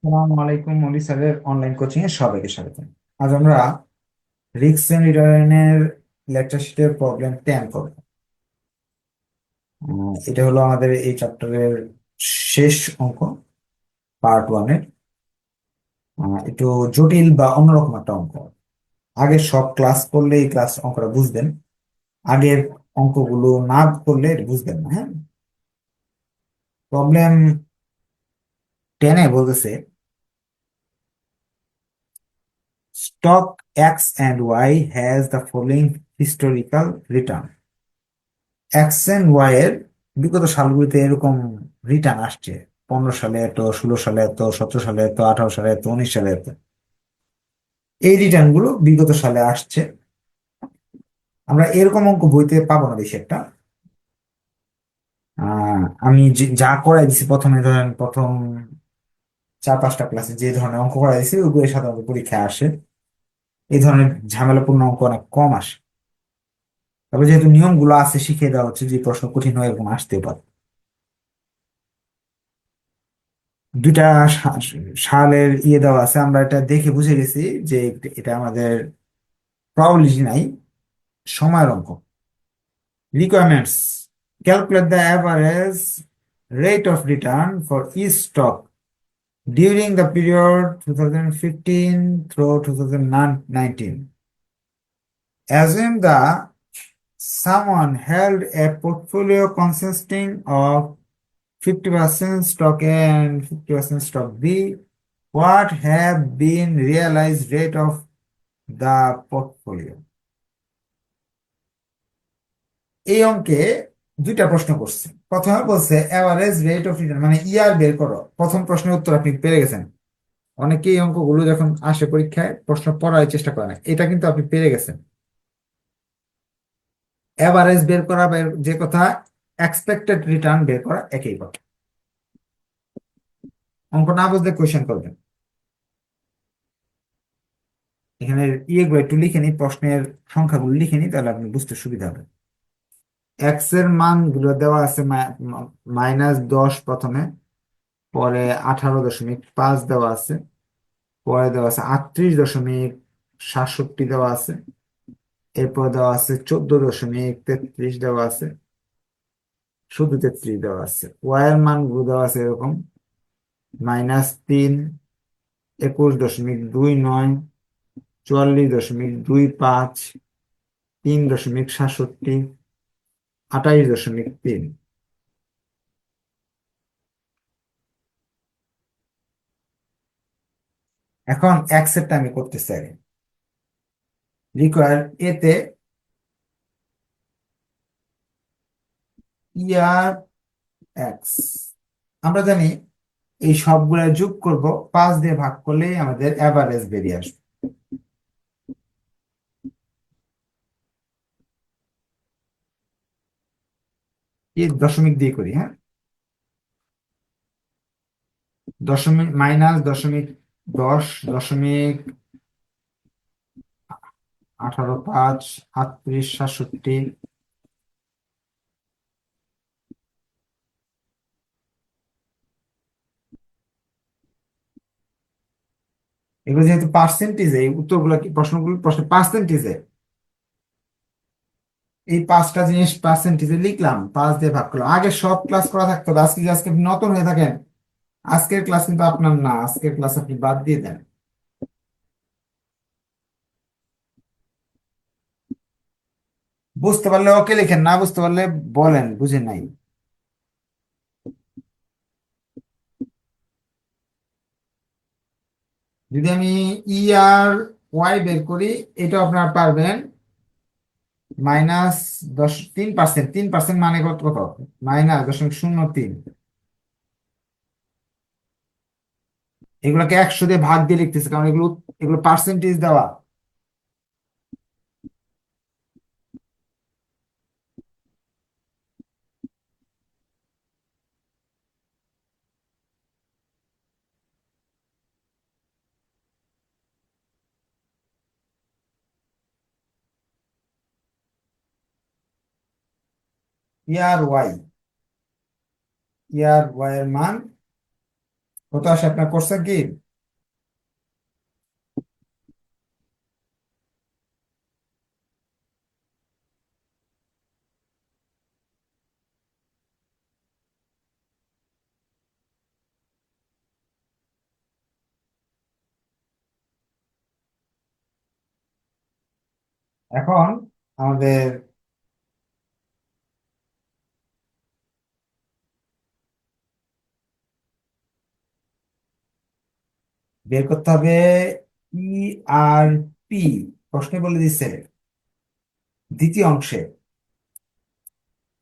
আসসালামু আলাইকুম, মলি স্যারের অনলাইন কোচিং এ সবাইকে স্বাগত। আজ আমরা রিকসন রিডারের লেকচার শিটের প্রবলেম 10 করব। এটা হলো আমাদের এই চ্যাপ্টারের শেষ অঙ্ক, পার্ট ওয়ানের। একটু জটিল বা অন্যরকম একটা অঙ্ক। আগে সব ক্লাস করলে এই ক্লাস অঙ্কটা বুঝবেন, আগের অঙ্কগুলো না করলে এটা বুঝবেন না। হ্যাঁ, প্রবলেম 10-এ বলতেছে stock X and Y has the following historical return. X and Y এর বিগত সালগুলিতে এরকম রিটার্ন আসছে: 15 সালে এত, 16 সালে এত, 17 সালে এত, 18 সালে এত, 19 সালে এত। এই রিটার্ন গুলো বিগত সালে আসছে। আমরা এরকম অঙ্ক বইতে পাবো না বেশি একটা। আমি যা করাই দিছি প্রথমে, ধরেন প্রথম 4-5টা ক্লাসে যে ধরনের অঙ্ক করাই দিছি ওইগুলো সাধারণত পরীক্ষায় আসে। এই ধরনের ঝামেলাপূর্ণ অঙ্ক অনেক কম আসে। তবে যেহেতু নিয়মগুলো আছে শিখিয়ে দেওয়া হচ্ছে, যে প্রশ্ন কঠিন হয় এরকম আসতেও পারে। দুইটা সালের দেওয়া আছে, আমরা এটা দেখে বুঝে গেছি যে এটা আমাদের প্রবাবিলিটি নাই, সময়ের অঙ্ক। Requirements: calculate the average rate of return for each stock during the period 2015 through 2019. Assume the someone held a portfolio consisting of 50% stock A and 50% stock B. What have been realized rate of the portfolio? এই অঙ্কে দুইটা প্রশ্ন করছে। প্রথমে বলছে average rate of return, মানে ইয়ার বের করো। প্রথম প্রশ্নের উত্তর আপনি পেরে গেছেন। অনেকেই এই অঙ্কগুলো যখন আসে পরীক্ষায় প্রশ্ন পড়ার চেষ্টা করে না, এটা কিন্তু আপনি পেরে গেছেন। এভারেজ বের করা যে কথা, এক্সপেক্টেড রিটার্ন বের করা একই কথা। অঙ্ক না বুঝলে কোয়েশ্চেন করবেন। এখানে ইয়েগুলো একটু লিখে নিই, প্রশ্নের সংখ্যাগুলো লিখে নিই, তাহলে আপনি বুঝতে সুবিধা হবে। এক্স এর মান গুলো দেওয়া আছে -10 প্রথমে, পরে 18.5 দেওয়া আছে, পরে দেওয়া আছে 38.67 দেওয়া আছে, এরপর দেওয়া আছে 14.33 দেওয়া আছে, শুধু 33 দেওয়া আছে। ওয়াই এর মান গুলো দেওয়া আছে এরকম: -3, 21.29, 44.25, 3.67, 28.3। এখন অ্যাকসেপ্ট আমি করতে চাই। রিকোয়ার এতে ইয়ার এক্স, আমরা জানি এই সবগুলা যোগ করব, 5 দিয়ে ভাগ করলেই আমাদের অ্যাভারেজ বেরিয়ে আসবে। এই দশমিক দিয়ে করি, হ্যাঁ। দশমিক -10, 0.18৫, 38.67। এগুলো যেহেতু পার্সেন্টেজে, এই উত্তরগুলো কি প্রশ্ন পার্সেন্টেজে, এই 5টা জিনিস পার্সেন্টেজে লিখলাম, 5 দিয়ে ভাগ করলাম। আগে সব ক্লাস করা থাকতো, আজকে আজকে আপনি নতুন হয়ে থাকেন, আজকের ক্লাস কিন্তু আপনার না, আজকের ক্লাস আপনি বাদ দিয়ে দেন। বুঝতে পারলে ওকে লিখেন, না বুঝতে পারলে বলেন বুঝে নাই। যদি আমি ই আর ওয়াই বের করি, এটা আপনার পারবেন -3%। 3% মানে কত কত? -0.03। এগুলোকে 100 দিয়ে ভাগ দিয়ে লিখতেছে, কারণ এগুলো এগুলো পার্সেন্টেজ দেওয়া। ই আর ওয়াই, ই আর ওয়াই এর মান কত আসে আপনার করছেন কি? এখন আমাদের বের করতে হবে ই আর পি। প্রশ্নে বলে দিচ্ছে দ্বিতীয় অংশে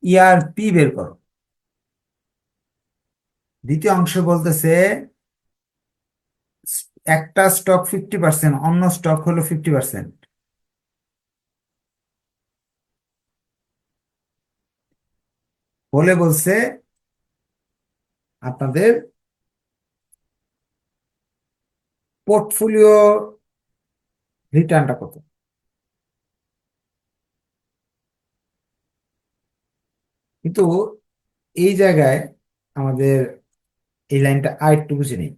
ই আর পি বের করো। দ্বিতীয় অংশে বলতেছে একটা স্টক 50%, অন্য স্টক হলো 50%। বলে বলছে আপনাদের পোর্টফোলিও রিটার্নটা কত। কিন্তু এই জায়গায় আমাদের এই লাইনটা আর একটু বুঝে নেই।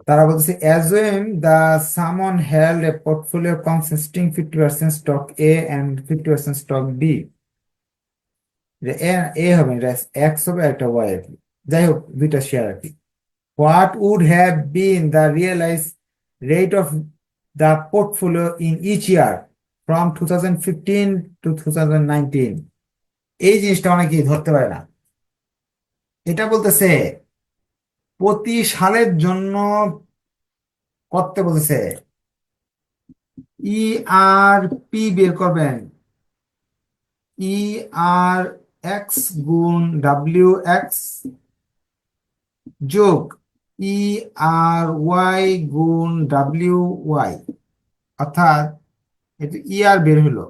তারা বলছে as when the Simon held a portfolio consisting 50% stock A and 50% stock B. A A হবে, এক্স হবে, একটা ওয়াই আর কি। যাই হোক, দুইটা শেয়ার আর কি। What would have been the realize rate of the portfolio in each year from 2015 to 2019? এই জিনিসটা অনেকেই ধরতে পারে না। এটা বলতেছে প্রতি সালের জন্য করতে বলতেছে। ই আর পি বের করবেন। ই আর এক্স গুণ ডাব্লিউ এক্স যোগ ই আর ওয়াই গুণ ডাব্লিউ ওয়াই। অর্থাৎ এটা ই আর বের হলো।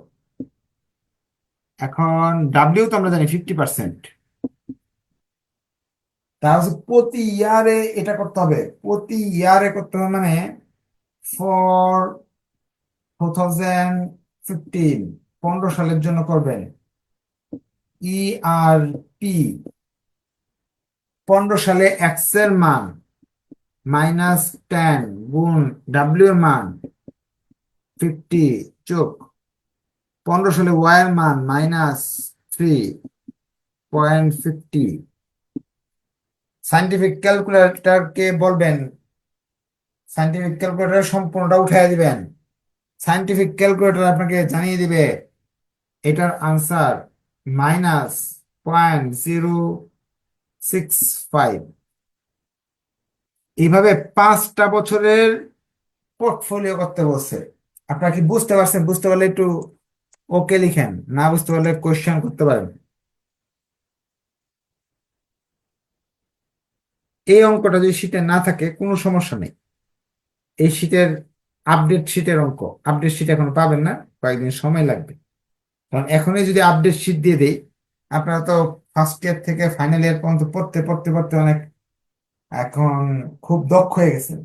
এখন ডাব্লিউ তো আমরা জানি 50%। তাহলে প্রতি ইয়ারে এটা করতে হবে, প্রতি ইয়ারে করতে হবে, মানে ফর 2015, 15 সালের জন্য করবেন ই আর পি। 15 সালে এক্স এর মান -10 গুণ ডাব্লিউ এর মান 50 যোগ 15 সালে ওয়াই এর মান -3.50। সাইন্টিফিক ক্যালকুলেটরকে বলবেন, সাইন্টিফিক ক্যালকুলেটর সম্পূর্ণটা উঠাই দিবেন। সাইন্টিফিক ক্যালকুলেটর আপনাকে জানিয়ে দিবে এটার আনসার -0.065। এইভাবে 5টা বছরের পোর্টফোলিও করতে বলছে। আপনারা কি বুঝতে পারছেন? বুঝতে পারলে একটু ওকে লিখেন, না বুঝতে পারলে কোয়েশ্চেন করতে পারেন। এই অঙ্কটা যদি শীটে না থাকে কোনো সমস্যা নেই। এই শীটের আপডেট শীটের অঙ্ক, আপডেট শীট এখন পাবেন না, কয়েকদিন সময় লাগবে। কারণ এখনই যদি আপডেট শীট দিয়ে দেই, আপনারা তো ফার্স্ট ইয়ার থেকে ফাইনাল ইয়ার পর্যন্ত পড়তে পড়তে পড়তে অনেক এখন খুব দক্ষ হয়ে গেছেন,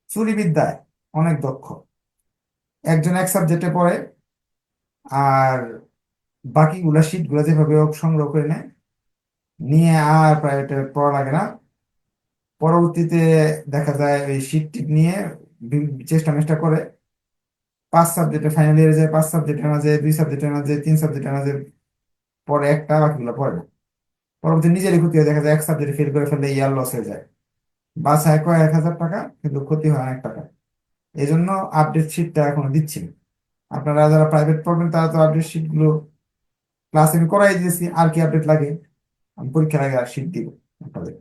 চুরি বিদ্যায় অনেক দক্ষ। একজন এক সাবজেক্টে পড়ে আর বাকিগুলা শীট গুলা যেভাবে হোক সংগ্রহ করে নেয়, নিয়ে আর প্রায় এটা পড়া লাগে না। পরবর্তীতে দেখা যায় ওই শীট টিট নিয়ে চেষ্টা মেষ্টা করে 5 সাবজেক্টে ফাইনাল ইয়ারে যায়, 5 সাবজেক্টের মাঝে 2 সাবজেক্টের মাঝে 3 সাবজেক্টের মাঝে পরে একটা, বাকিগুলো পড়ে না। পরবর্তী নিজেরই ক্ষতি হয়, দেখা যায় এক সাবজেক্টে ফেল করে ফেললে ইয়ার লস হয়ে যায়। বাসায় কয় 1,000 টাকা, কিন্তু ক্ষতি হয় অনেক টাকা। এই জন্য আপডেট শিটটা এখনো দিচ্ছি না। আপনারা যারা প্রাইভেট পড়বেন তারা তো আপডেট শিট গুলো ক্লাস আমি করাই দিয়েছি, আর কি আপডেট লাগে? আমি পরীক্ষার আগে আর শিট দিব আপনাদের।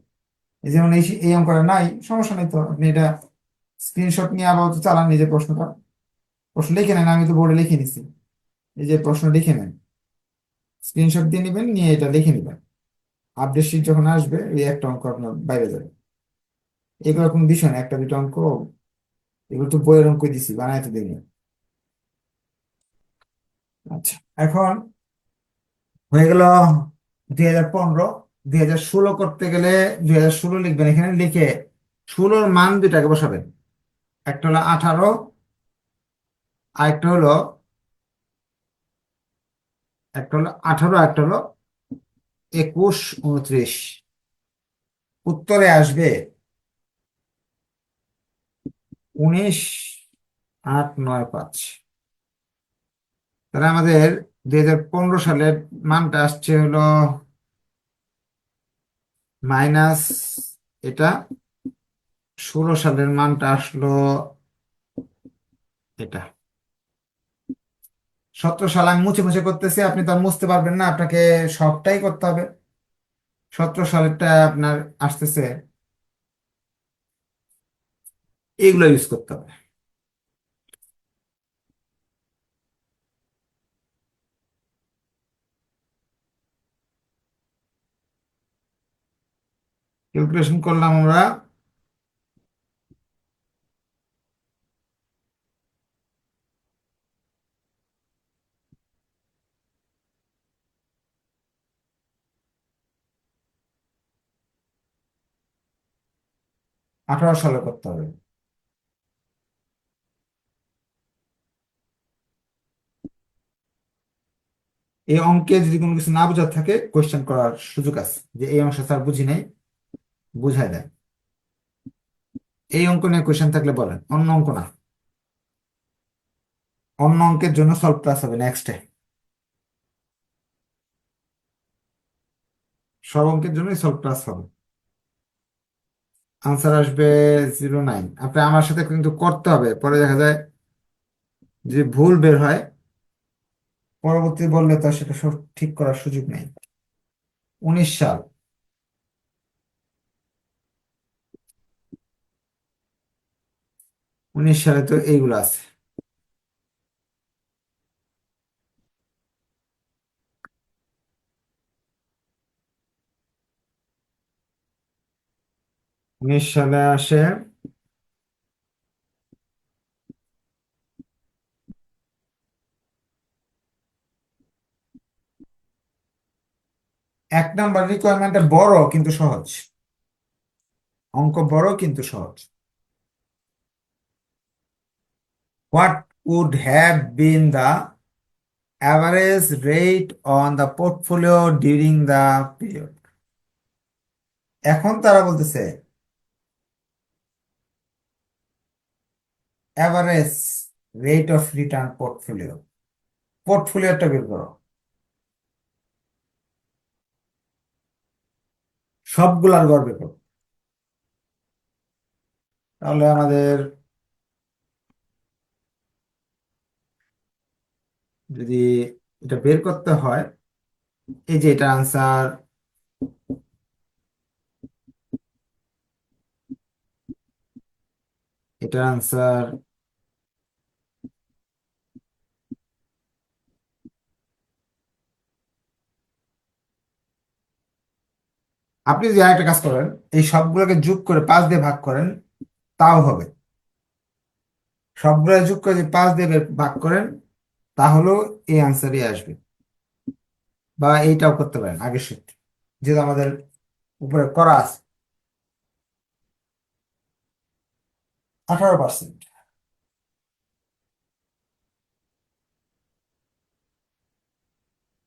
এই যেমন এই অঙ্কটা নাই, সমস্যা নেই, তো আপনি এটা স্ক্রিনশট নিয়ে আপাতত চালান নিজের প্রশ্নটা। প্রশ্ন লিখে নেন, আমি তো বোর্ডে লিখে নিছি। এই যে প্রশ্ন লিখে নেন, স্ক্রিনশট দিয়ে নেবেন, নিয়ে এটা লিখে নেবেন। আপডেট শিট যখন আসবে এই একটা অঙ্ক আপনার বাইরে যাবে। এগুলো কোনো বিষয় না, একটা দুটো অঙ্ক, এগুলো তো বইয়ের অঙ্ক দিছি, বানাইতে দিই না। আচ্ছা, এখন হয়ে গেল 2015। 2016 করতে গেলে 2016 লিখবেন, এখানে লিখে 16-র মান দুটাকে বসাবেন। একটা হলো 18, আর একটা হলো 18, একটা হলো 21, 29। উত্তরে আসবে 19,895। তাহলে আমাদের 2015 সালের মানটা আসছে হলো মাইনাস এটা, 16 সালের মানটা আসলো এটা। 17 সাল আমি মুছে মুছে করতেছি, আপনি তো আর মুছতে পারবেন না, আপনাকে সবটাই করতে হবে। 17 সালেরটা আপনার আসতেছে, এগুলো ইউজ করতে হবে। ক্যালকুলেশন করলাম আমরা, 18 সালে করতে হবে। এই অঙ্কে যদি কোনো কিছু না বোঝার থাকে কোয়েশ্চেন করার সুযোগ আছে, যে এই অংশ স্যার বুঝি নাই, বুঝাই দেয়। এই অঙ্ক নিয়ে কোয়েশ্চেন থাকলে বলেন, অন্য অঙ্ক না। অন্য অঙ্কের জন্য সলভ ক্লাস হবে নেক্সটে। সব অঙ্কের জন্যই সলভ ক্লাস হবে। আনসার আসবে 09। আপনি আমার সাথে কিন্তু করতে হবে, পরে দেখা যায় যে ভুল বের হয়, পরবর্তী বললে তো আর সেটা সব ঠিক করার সুযোগ নেই। 19 সাল। 19 সালে তো এইগুলো আছে। উনিশ সালে আসে, এক নাম্বার রিকোয়ারমেন্টটা বড় কিন্তু সহজ। অঙ্ক বড় কিন্তু সহজ। What would have been the average rate on the portfolio during the period? এখন তারা বলতেছে average rate of return portfolio. পোর্টফোলিওটা বের করো, সবগুলার গড় বের করো। তাহলে আমাদের যদি এটা বের করতে হয়, এই যে এটা আনসার, এটা আনসার, আপনি যদি আরেকটা কাজ করেন, এই সবগুলোকে যোগ করে 5 দিয়ে ভাগ করেন, তাও হবে। সবগুলো যোগ করে যদি 5 দিয়ে ভাগ করেন, তাহলেও এই আনসারই আসবে। বা এইটাও করতে পারেন আগের শিফট, যেহেতু আমাদের উপরে করা আছে। 18%।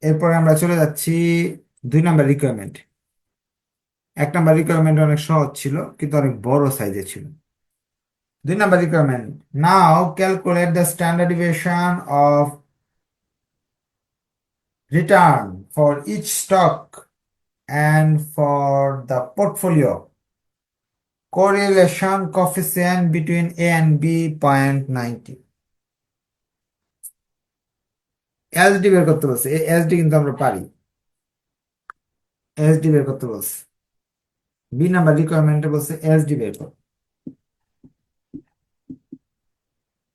এরপরে আমরা চলে যাচ্ছি 2 নাম্বার রিকোয়ারমেন্ট। 1 নাম্বার রিকোয়ারমেন্ট অনেক সহজ ছিল কিন্তু অনেক বড় সাইজে ছিল। 2 number requirement, now calculate the standard deviation of return for each stock and for the portfolio. Correlation coefficient between A and B 0.90। SD বের করতে বলছে, এই এসডি কিন্তু আমরা পারি। এসডি বের করতে বলছে, 2 নাম্বার রিকোয়ারমেন্টে বলছে এসডি বের কর।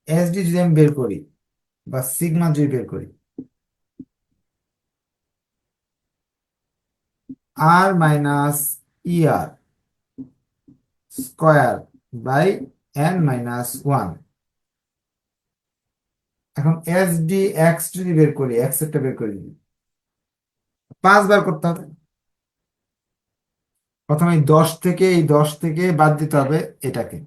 এসডি যদি আমি বের করি বা সিগমা যদি বের করি, আর minus E R square by n-1। এখন এসডি এক্স যদি বের করি, এক্স একটা বের করি, 5 বার করতে হবে। প্রথমে এই 10 থেকে বাদ দিতে হবে এটাকে।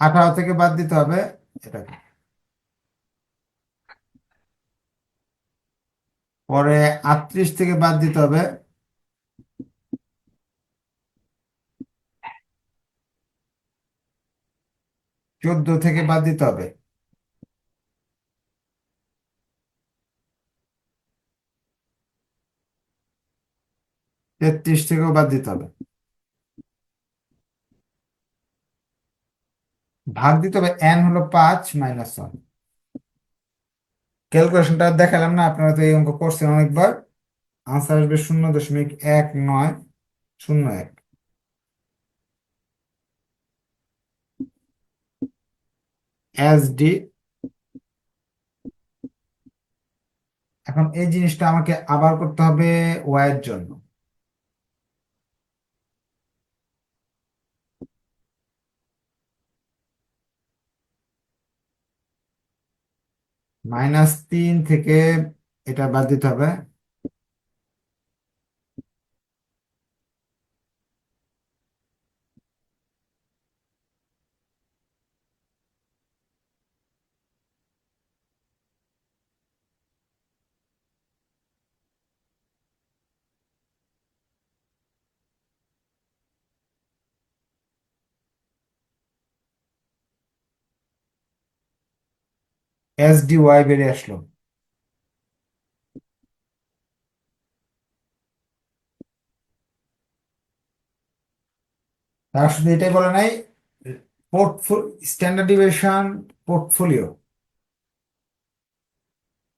18 থেকে বাদ দিতে হবে এটাকে। পরে 38 থেকে বাদ দিতে হবে 14 থেকে বাদ দিতে হবে 33 থেকেও বাদ দিতে হবে। ভাগ দিতে হবে n হলো 5 - 1। ক্যালকুলেশনটা দেখালাম না, আপনারা তো এই অঙ্ক করছেন অনেকবার। আনসার আসবে 0.1901। SD। এখন এই জিনিসটা আমাকে আবার করতে হবে y এর জন্য। -3 থেকে এটা বাদ দিতে হবে। SDY বেরিয়ে আসলো। তার শুধু এটাই বলে নাই, standard deviation portfolio,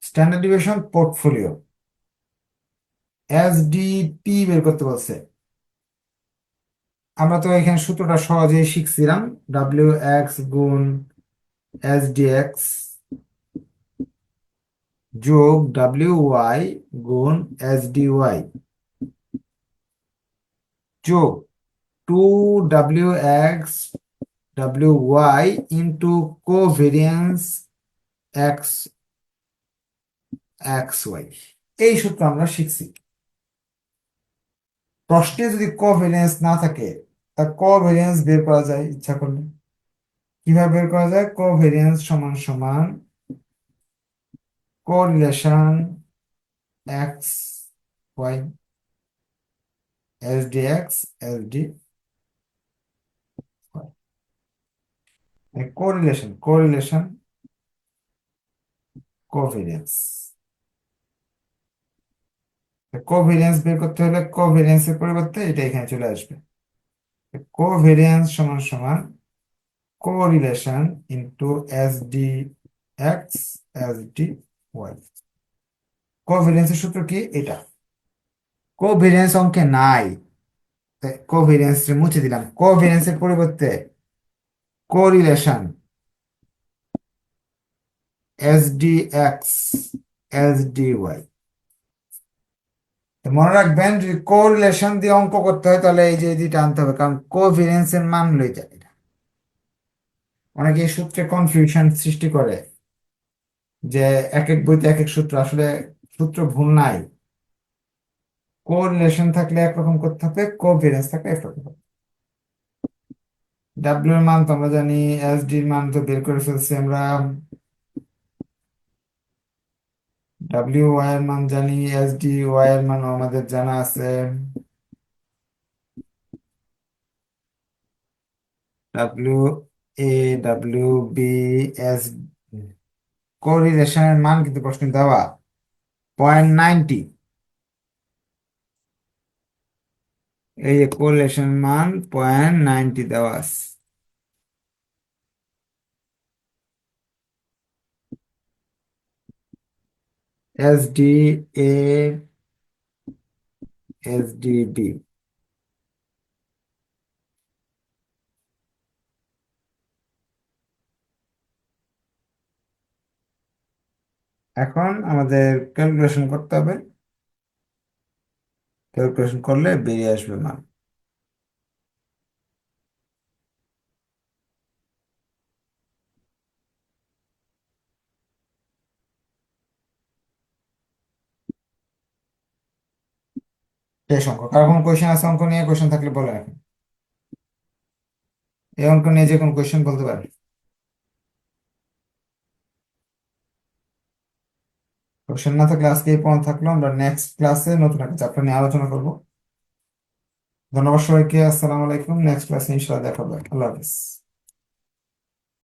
standard deviation portfolio SDP বের করতে বলছে। আমরা তো এখানে সূত্রটা সহজেই শিখছিলাম, WX গুণ SDX যোগ WY গুণ SDY যোগ 2WX/WY ইন্টু কোভেরিয়েন্স XXY। এই সূত্র আমরা শিখছি। প্রশ্নে যদি কোভেরিয়েন্স না থাকে, তা কোভেরিয়েন্স বের করা যায় ইচ্ছা করলে। কিভাবে বের করা যায়? কোভেরিয়েন্স সমান সমান correlation XY, SDX SDY। Correlation covariance. Covariance বের করতে হলে কোভেরিয়েন্সের পরিবর্তে এটা এখানে চলে আসবে। কোভেরিয়েন্স সমান সমান কোরিলেশন ইন্টু SDX SDY। কোভেরিয়েন্সের সূত্র কি? এটা। কোভেরিয়েন্স অঙ্কে নাই, কোভেরিয়েন্স মুছে দিলাম। কোভেরিয়েন্সের পরিবর্তে কোরিলেশন SDX SDY। মনে রাখবেন, যদি কোরিলেশন দিয়ে অঙ্ক করতে হয় তাহলে এই যে দুইটা আনতে হবে, কারণ কোভেরিয়েন্সের মান লই যায় এটা। অনেকে এই সূত্রে কনফিউশন সৃষ্টি করে যে এক এক বইতে এক এক সূত্র, আসলে সূত্র ভুল নাই। কোরিলেশন থাকলে একরকম করতে হবে, কোভেরিয়েন্স থাকলে একরকম করতে হবে। ডাব্লিউ এর মান তো আমরা জানি, এসডি এর মান তো বের করে ফেলছি আমরা, WY এর মান জানি, SDY এর মান আমাদের জানা আছে। WA WB কোরিলেশনের মান কিন্তু প্রশ্নে দেওয়া 0.90। এই যে কোরিলেশন মান 0.90 দেওয়া আছে। SDA SDB। এখন আমাদের ক্যালকুলেশন করতে হবে, ক্যালকুলেশন করলে বেরিয়ে আসবে মান। শেষ অঙ্ক। কার কোনো কোয়েশ্চেন আছে অঙ্ক নিয়ে? কোয়েশ্চেন থাকলে বলে রাখেন। এই অঙ্ক নিয়ে যে কোনো কোয়েশ্চেন বলতে পারেন। কোয়েশ্চেন না থাকলে আজকে এই পর্যন্ত থাকলো, আমরা নেক্সট ক্লাসে নতুন একটা চ্যাপ্টার নিয়ে আলোচনা করবো। ধন্যবাদ সবাইকে, আসসালামু আলাইকুম। নেক্সট ক্লাসে ইনশাআল্লাহ দেখা হবে। আল্লাহ হাফিজ।